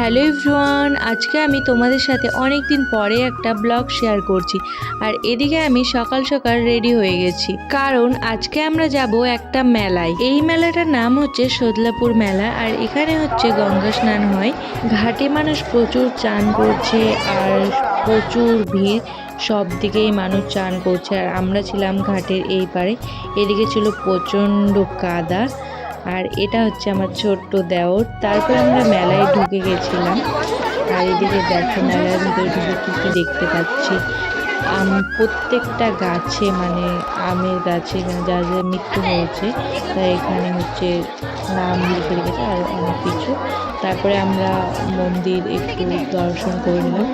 Hello everyone, আজকে আমি তোমাদের সাথে অনেক দিন পরে একটা ব্লগ শেয়ার করছি। আর এদিকে আমি সকাল সকাল রেডি হয়ে গেছি, কারণ আজকে আমরা যাব একটা মেলায়। এই মেলাটার নাম হচ্ছে শোধলাপুর মেলা। আর এখানে হচ্ছে গঙ্গা স্নান হয়, ঘাটে মানুষ প্রচুর চান করছে আর প্রচুর ভিড়, সব দিকেই মানুষ চান করছে। আর আমরা ছিলাম ঘাটের এই পারে, এদিকে ছিল প্রচণ্ড কাদা। আর এটা হচ্ছে আমার ছোট্ট দেওর। তারপর আমরা মেলায় ঢুকে গেছিলাম। আর এদিকে দেখো মেলার ভিতরে ঢুকে কি কি দেখতে পাচ্ছি। প্রত্যেকটা গাছে, মানে আমের গাছে এখানে যা যা মৃত্যু হয়েছে তাই এখানে হচ্ছে নাম লিখে রেখেছে আর অনেক কিছু। তারপরে আমরা মন্দির একটু দর্শন করে নিলাম।